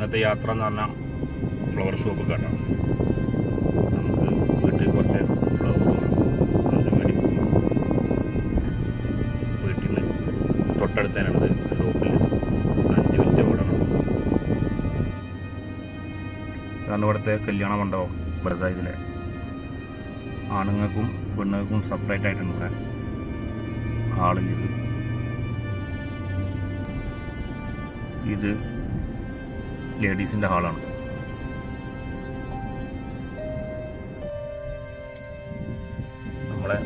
ഇന്നത്തെ യാത്ര എന്ന് പറഞ്ഞാൽ ഫ്ലവർ ഷോപ്പ് കേട്ടോ. നമുക്ക് വീട്ടിൽ കുറച്ച് ഫ്ലവർ അതിന് വേണ്ടി പോകും. വീട്ടിൽ നിന്ന് തൊട്ടടുത്ത് തന്നെയുള്ളത് ഷോപ്പിൽ 5 മിനിറ്റ് ഓടണം. അതാണ് ഇവിടുത്തെ കല്യാണ മണ്ഡപം. ബർസായിലെ ആണുങ്ങൾക്കും പെണ്ണുങ്ങൾക്കും സെപ്പറേറ്റ് ആയിട്ടുണ്ട് ഇവിടെ ഹാളിൽ. ഇത് ലേഡീസിൻ്റെ ഹാളാണ്. നമ്മളെ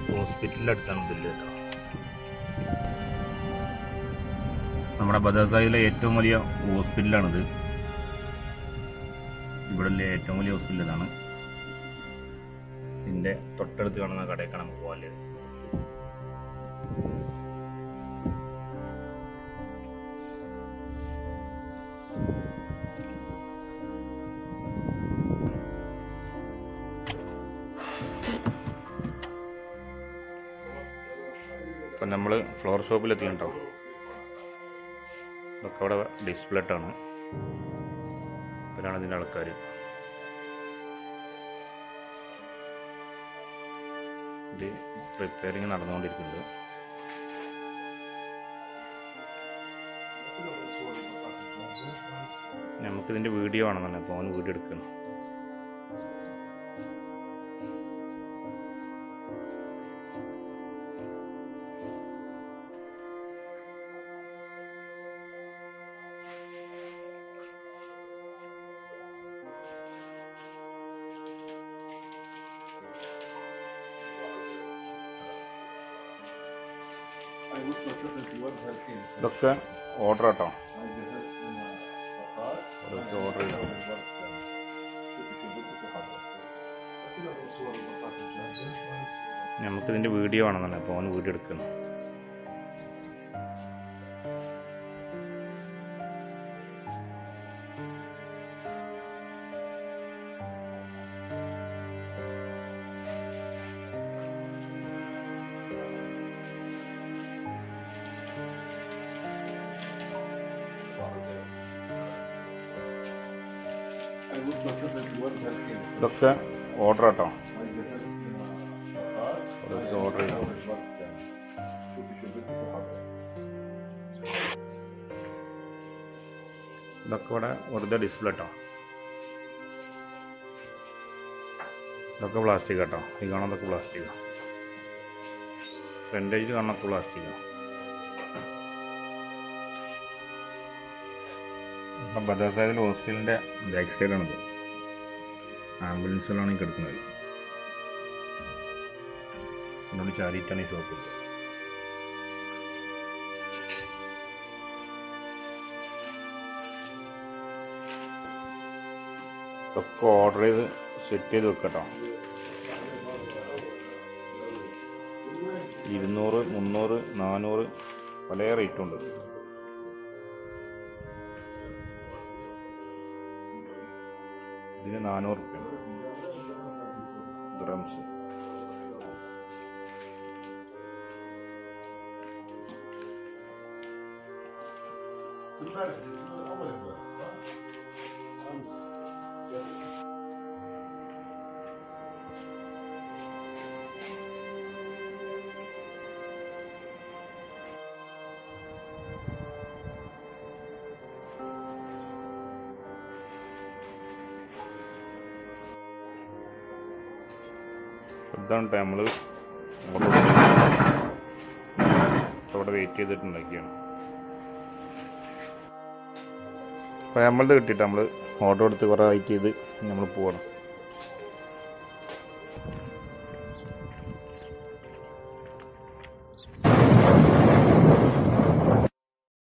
ഹോസ്പിറ്റലിൻ്റെ അടുത്താണ് ഇതില്ല കേട്ടോ. നമ്മുടെ ബദർസായിലെ ഏറ്റവും വലിയ ഹോസ്പിറ്റലാണിത്. ഇവിടെ ഏറ്റവും വലിയ ഹോസ്പിറ്റൽ ഇതാണ്. ഇതിൻ്റെ തൊട്ടടുത്ത് കാണുന്ന കടയൊക്കെയാണ് നമുക്ക് പോകാൻ. അപ്പം നമ്മൾ ഫ്ലവർ ഷോപ്പിലെത്തിയിട്ടുണ്ടാവും. ഇതൊക്കെ അവിടെ ഡിസ്പ്ലേ ആണ്. ഇവരാണ് ഇതിൻ്റെ ആൾക്കാർ. ഇത് പ്രിപ്പയറിങ് നടന്നുകൊണ്ടിരിക്കുന്നത്. നമുക്കിതിൻ്റെ വീഡിയോ ആണെന്ന് അപ്പോൾ അവന് വീഡിയോ എടുക്കുന്നു. ഇതൊക്കെ ഓർഡർ കേട്ടോ. ഓർഡർ ചെയ്തു. നമുക്കിതിൻ്റെ വീഡിയോ ആണെന്നല്ലേ അപ്പോൾ അവന് വീഡിയോ എടുക്കുന്നു. ഇതൊക്കെ ഓർഡർ കേട്ടോ. ഓർഡർ ചെയ്തു. ഇതൊക്കെ ഇവിടെ വെറുതെ ഡിസ്പ്ലേ കേട്ടോ. ഇതൊക്കെ പ്ലാസ്റ്റിക് കേട്ടോ. ഈ കാണുന്നതൊക്കെ പ്ലാസ്റ്റിക്കാണ്. ഫ്രണ്ടേജ് കാണുന്നതൊക്കെ പ്ലാസ്റ്റിക്കാണ്. അപ്പം ബദർസായിൽ ഹോസ്പിറ്റലിൻ്റെ ബാക്ക് സൈഡാണിത്. ആംബുലൻസിലാണ് ഈ കിടക്കുന്നത്. എന്നോട് ചാരിയിട്ടാണ് ഈ ഷോപ്പ്. ഒക്കെ ഓർഡർ ചെയ്ത് സെറ്റ് ചെയ്ത് വെക്കട്ടോ. 200, 300, 400 പല റേറ്റുണ്ട്. ഇതിന് 400 റുപ്യ ഡ്രംസ്. ഇതാണ് നമ്മൾ അവിടെ വെയിറ്റ് ചെയ്തിട്ടുണ്ടാക്കിയാണ്. അപ്പോൾ നമ്മളത് കിട്ടിയിട്ട് നമ്മൾ ഓർഡർ എടുത്ത് കുറേ വെയിറ്റ് ചെയ്ത് നമ്മൾ പോകണം.